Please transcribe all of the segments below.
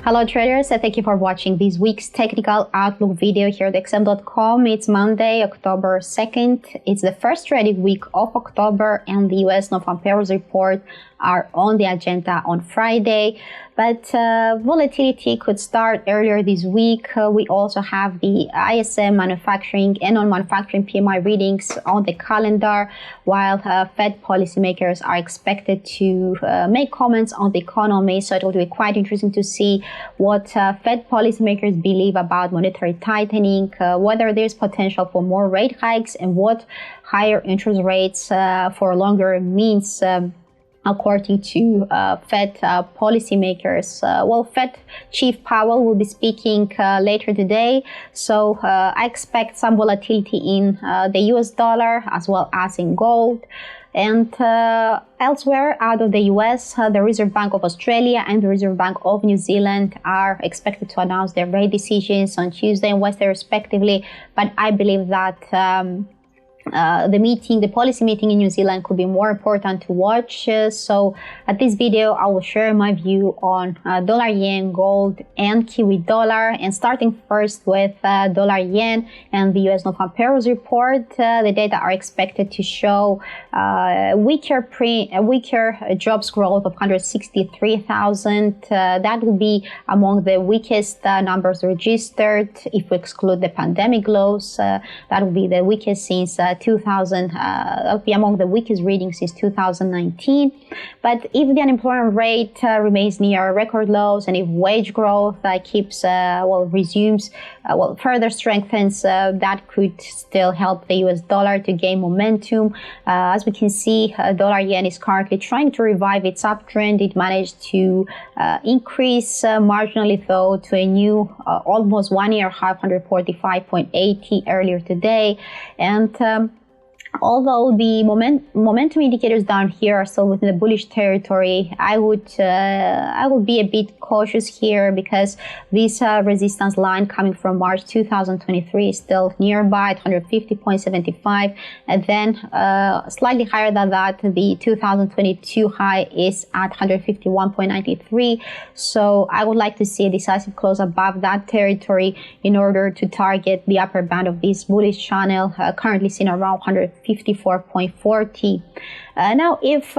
Hello traders, thank you for watching this week's technical outlook video here at xm.com. It's Monday, October 2nd. It's the first trading week of October and the US non-farm payrolls report are on the agenda on Friday. But volatility could start earlier this week. We also have the ISM manufacturing and non-manufacturing PMI readings on the calendar, while Fed policymakers are expected to make comments on the economy. So it will be quite interesting to see what Fed policymakers believe about monetary tightening, whether there's potential for more rate hikes, and what higher interest rates for longer means. According to Fed policymakers. Fed Chief Powell will be speaking later today, so I expect some volatility in the US dollar as well as in gold. And elsewhere out of the US, the Reserve Bank of Australia and the Reserve Bank of New Zealand are expected to announce their rate decisions on Tuesday and Wednesday respectively, but I believe that the policy meeting in New Zealand could be more important to watch. So at this video, I will share my view on dollar yen, gold, and Kiwi dollar. And starting first with dollar yen and the US non-farm payrolls report, the data are expected to show weaker jobs growth of 163,000. That will be among the weakest numbers registered if we exclude the pandemic lows. That will be the weakest since 2000, that'll be among the weakest readings since 2019. But if the unemployment rate remains near record lows, and if wage growth further strengthens, that could still help the US dollar to gain momentum. As we can see, dollar yen is currently trying to revive its uptrend. It managed to increase marginally though to a new almost 1 year high, 145.80 earlier today. And although the momentum indicators down here are still within the bullish territory, I would be a bit cautious here because this resistance line coming from March 2023 is still nearby at 150.75, and then slightly higher than that, the 2022 high is at 151.93. So I would like to see a decisive close above that territory in order to target the upper band of this bullish channel, currently seen around 154.40. Now, if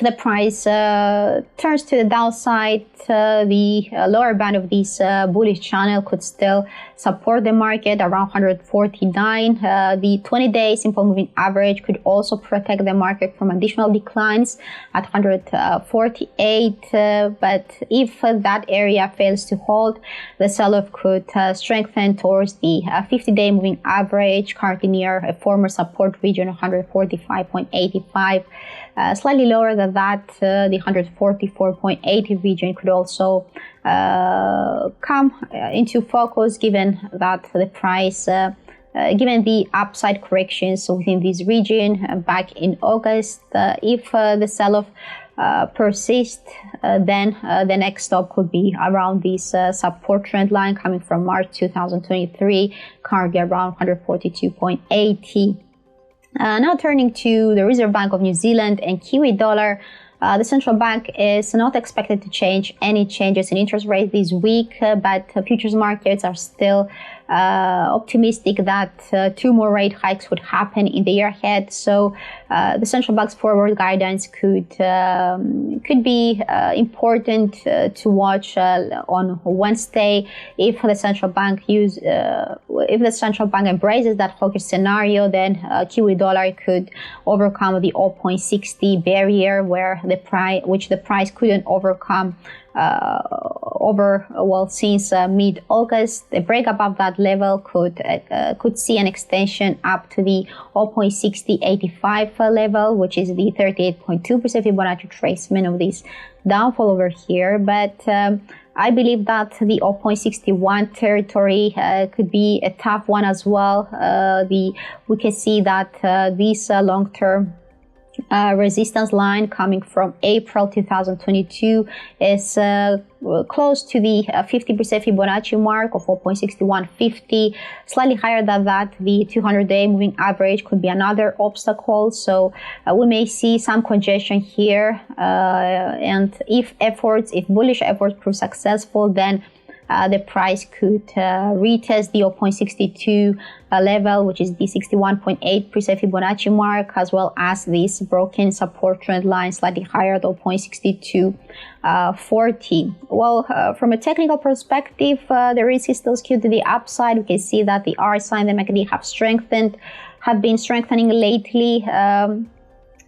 the price turns to the downside, the lower band of this bullish channel could still support the market around 149. The 20-day simple moving average could also protect the market from additional declines at 148. But if that area fails to hold, the sell-off could strengthen towards the 50-day moving average, currently near a former support region of 145.85. Slightly lower than that, the 144.80 region could also come into focus, given that the price, given the upside corrections within this region back in August. If the sell-off persists, then the next stop could be around this support trend line coming from March 2023, currently around 142.80. Now turning to the Reserve Bank of New Zealand and Kiwi dollar, the central bank is not expected to change any changes in interest rates this week, but futures markets are still optimistic that 2 more rate hikes would happen in the year ahead. So the central bank's forward guidance could be important to watch on Wednesday if the central bank embraces that hawkish scenario. Then Kiwi dollar could overcome the 0.60 barrier, which the price couldn't overcome since mid-August. The break above that level could see an extension up to the 0.6085 level, which is the 38.2% Fibonacci retracement of this downfall over here. But I believe that the 0.61 territory could be a tough one as well. We can see that this long-term resistance line coming from April 2022 is close to the 50% Fibonacci mark of 4.6150, slightly higher than that. The 200-day moving average could be another obstacle, so we may see some congestion here, and if bullish efforts prove successful, then the price could retest the 0.62 level, which is the 61.8% Fibonacci mark, as well as this broken support trend line slightly higher at 0.6240. Well, from a technical perspective, the risk is still skewed to the upside. We can see that the RSI and the MACD have been strengthening lately.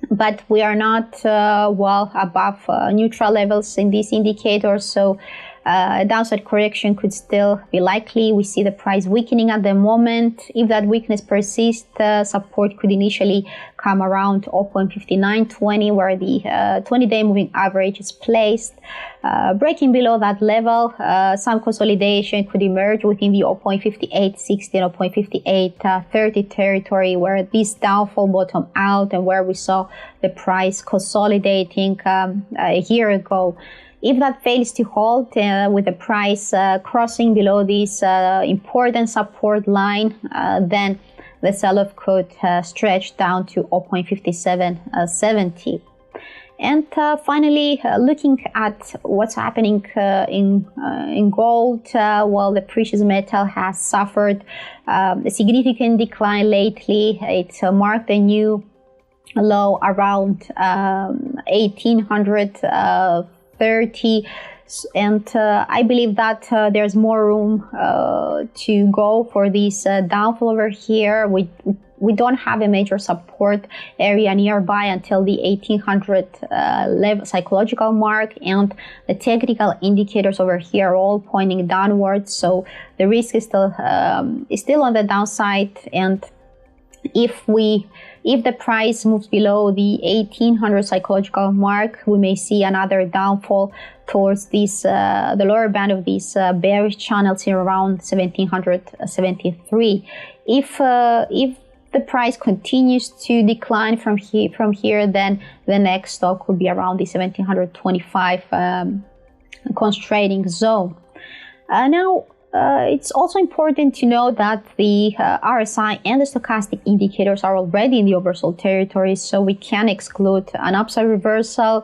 But we are not well above neutral levels in these indicators, so a downside correction could still be likely. We see the price weakening at the moment. If that weakness persists, support could initially come around 0.5920, where the 20-day moving average is placed. Breaking below that level, some consolidation could emerge within the 0.5860 and 0.5830 territory, where this downfall bottomed out and where we saw the price consolidating a year ago. If that fails to hold, with the price crossing below this important support line, then the sell-off could stretch down to 0.5770. And finally, looking at what's happening in gold, well, the precious metal has suffered a significant decline lately. It marked a new low around 1830, and I believe that there's more room to go for this downfall over here. We don't have a major support area nearby until the 1800 level psychological mark, and the technical indicators over here are all pointing downwards, so the risk is still on the downside. And if the price moves below the 1800 psychological mark, we may see another downfall towards this the lower band of these bearish channels in around 1773. If the price continues to decline from here, then the next stock will be around the 1725 constraining zone. Now, it's also important to know that the RSI and the stochastic indicators are already in the oversold territory, so we can exclude an upside reversal.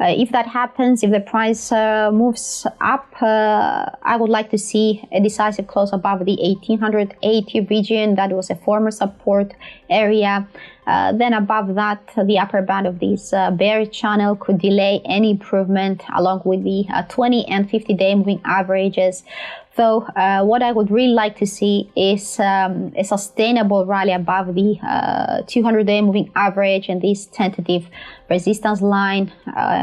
If that happens, if the price moves up, I would like to see a decisive close above the 1880 region. That was a former support area. Then above that, the upper band of this bearish channel could delay any improvement, along with the 20 and 50-day moving averages. So what I would really like to see is a sustainable rally above the 200-day moving average and this tentative resistance line,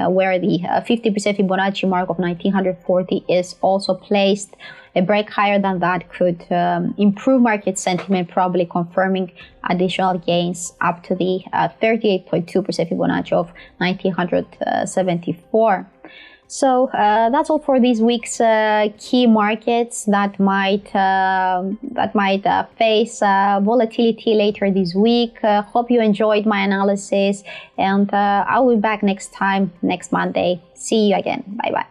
where the 50% Fibonacci mark of 1940 is also placed. A break higher than that could improve market sentiment, probably confirming additional gains up to the 38.2% Fibonacci of 1974. So that's all for this week's key markets that might face volatility later this week. Hope you enjoyed my analysis, and I'll be back next Monday. See you again. Bye bye.